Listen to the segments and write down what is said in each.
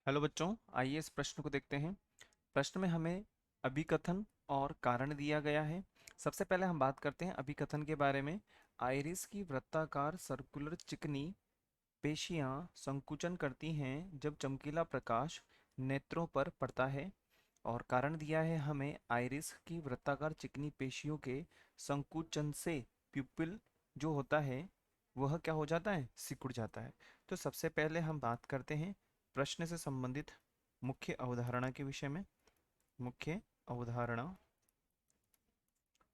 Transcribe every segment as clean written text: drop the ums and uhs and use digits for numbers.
Hello बच्चों, आइए इस प्रश्न को देखते हैं। प्रश्न में हमें अभिकथन और कारण दिया गया है। सबसे पहले हम बात करते हैं अभिकथन के बारे में। आइरिस की वृत्ताकार सर्कुलर चिकनी पेशियां संकुचन करती हैं जब चमकीला प्रकाश नेत्रों पर पड़ता है। और कारण दिया है हमें आइरिस की वृत्ताकार चिकनी पेशियों के संकुचन से प्यूपिल जो होता है वह क्या हो जाता है, सिकुड़ जाता है। तो सबसे पहले हम बात करते हैं प्रश्न से संबंधित मुख्य अवधारणा के विषय में। मुख्य अवधारणा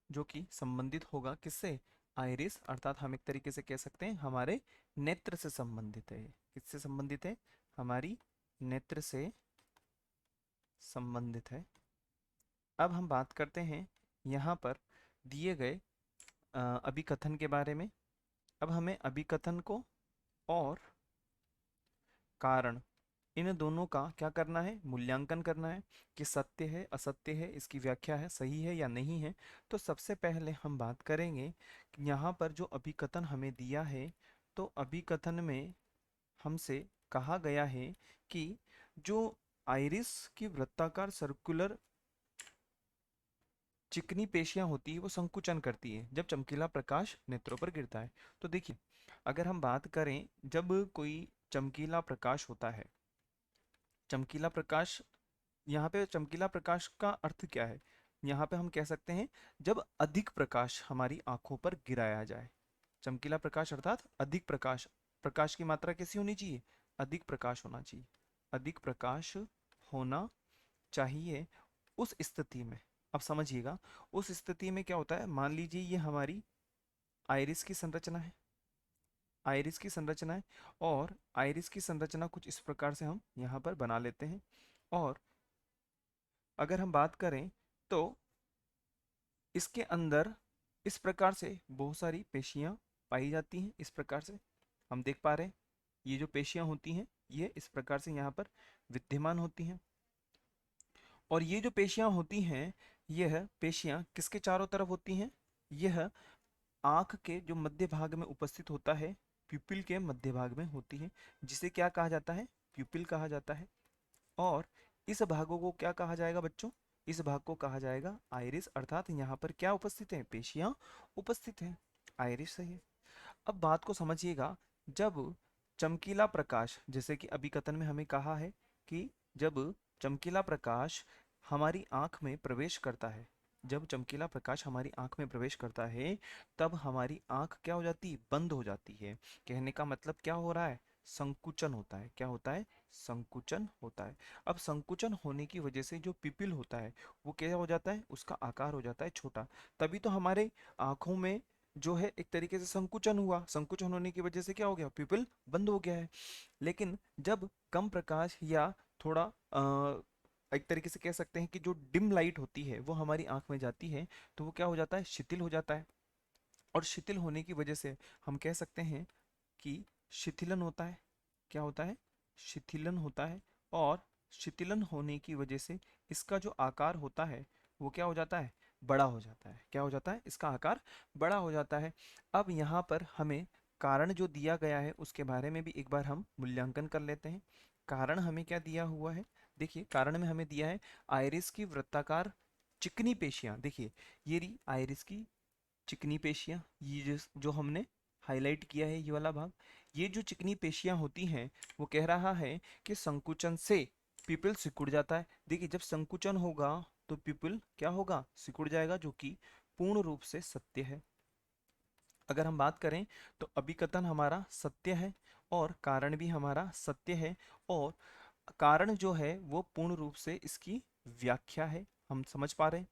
जो कि संबंधित होगा किससे, आइरिस, अर्थात हम एक तरीके से कह सकते हैं हमारे नेत्र से संबंधित है। किससे संबंधित है, हमारी नेत्र से संबंधित है। अब हम बात करते हैं यहाँ पर दिए गए अभिकथन के बारे में। अब हमें अभिकथन को और कारण, इन दोनों का क्या करना है, मूल्यांकन करना है कि सत्य है असत्य है, इसकी व्याख्या है सही है या नहीं है। तो सबसे पहले हम बात करेंगे कि यहाँ पर जो अभिकथन हमें दिया है, तो अभिकथन में हमसे कहा गया है कि जो आइरिस की वृत्ताकार सर्कुलर चिकनी पेशियां होती है वो संकुचन करती है जब चमकीला प्रकाश नेत्रों पर गिरता है। तो देखिए, अगर हम बात करें जब कोई चमकीला प्रकाश होता है, चमकीला प्रकाश, यहाँ पे चमकीला प्रकाश का अर्थ क्या है, यहाँ पे हम कह सकते हैं जब अधिक प्रकाश हमारी आंखों पर गिराया जाए। चमकीला प्रकाश अर्थात अधिक प्रकाश, प्रकाश की मात्रा कैसी होनी चाहिए, अधिक प्रकाश होना चाहिए, अधिक प्रकाश होना चाहिए। उस स्थिति में, अब समझिएगा, उस स्थिति में क्या होता है, मान लीजिए ये हमारी आइरिस की संरचना है, आइरिस की संरचना है, और आइरिस की संरचना कुछ इस प्रकार से हम यहाँ पर बना लेते हैं। और अगर हम बात करें तो इसके अंदर इस प्रकार से बहुत सारी पेशियां पाई जाती हैं। इस प्रकार से हम देख पा रहे हैं ये जो पेशियां होती हैं ये इस प्रकार से यहाँ पर विद्यमान होती हैं। और ये जो पेशियां होती हैं, यह पेशियां किसके चारों तरफ होती हैं, यह आंख के जो मध्य भाग में उपस्थित होता है, प्यूपिल के मध्य भाग में होती है, जिसे क्या कहा जाता है, प्यूपिल कहा जाता है। और इस भागों को क्या कहा जाएगा बच्चों, इस भाग को कहा जाएगा आइरिस, अर्थात यहाँ पर क्या उपस्थित है, पेशियां उपस्थित हैं। आइरिस सही है। अब बात को समझिएगा, जब चमकीला प्रकाश, जैसे कि अभिकथन में हमें कहा है कि जब चमकीला प्रकाश हमारी आंख में प्रवेश करता है, जब चमकीला प्रकाश हमारी आंख में प्रवेश करता है तब हमारी आंख क्या हो जाती है, बंद हो जाती है। कहने का मतलब क्या हो रहा है, संकुचन होता है। क्या होता है, संकुचन होता है। अब संकुचन होने की वजह से जो पिपिल होता है वो क्या हो जाता है, उसका आकार हो जाता है छोटा। तभी तो हमारे आंखों में जो है एक तरीके से संकुचन हुआ, संकुचन होने की वजह से क्या हो गया, पिपिल बंद हो गया है। लेकिन जब कम प्रकाश या थोड़ा एक तरीके से कह सकते हैं कि जो डिम लाइट होती है वो हमारी आंख में जाती है, तो वो क्या हो जाता है, शिथिल हो जाता है। और शिथिल होने की वजह से हम कह सकते हैं कि शिथिलन होता है। क्या होता है, शिथिलन होता है। और शिथिलन होने की वजह से इसका जो आकार होता है वो क्या हो जाता है, बड़ा हो जाता है। क्या हो जाता है, इसका आकार बड़ा हो जाता है। अब यहाँ पर हमें कारण जो दिया गया है उसके बारे में भी एक बार हम मूल्यांकन कर लेते हैं। कारण हमें क्या दिया हुआ है, देखिए कारण में हमें दिया है आइरिस की वृत्ताकार चिकनी पेशियां। देखिए ये रही आइरिस की चिकनी पेशियां, ये जो हमने हाईलाइट किया है ये वाला भाग, ये जो चिकनी पेशियां होती हैं वो कह रहा है कि संकुचन से पिपल सिकुड़ जाता है। देखिए जब संकुचन होगा तो पिपल क्या होगा, सिकुड़ जाएगा, जो कि पूर्ण रूप से सत्य है। अगर हम बात करें तो अभिकथन हमारा सत्य है और कारण भी हमारा सत्य है। और कारण जो है वो पूर्ण रूप से इसकी व्याख्या है, हम समझ पा रहे हैं।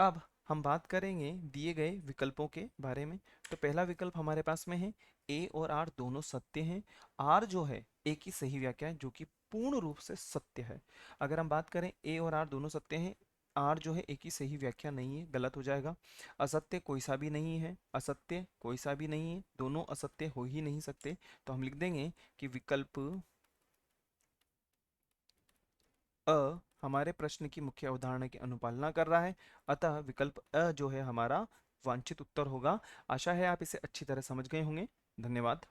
अब हम बात करेंगे दिए गए विकल्पों के बारे में। तो पहला विकल्प हमारे पास में है ए और आर दोनों सत्य हैं। आर जो है ए की सही व्याख्या है, जो कि पूर्ण रूप से सत्य है। अगर हम बात करें ए और आर दोनों सत्य हैं, आर जो है ए की सही व्याख्या नहीं है, गलत हो जाएगा। असत्य कोई सा भी नहीं है, असत्य कोई सा भी नहीं है, दोनों असत्य हो ही नहीं सकते। तो हम लिख देंगे कि विकल्प अ हमारे प्रश्न की मुख्य अवधारणा की अनुपालना कर रहा है। अतः विकल्प अ जो है हमारा वांछित उत्तर होगा। आशा है आप इसे अच्छी तरह समझ गए होंगे। धन्यवाद।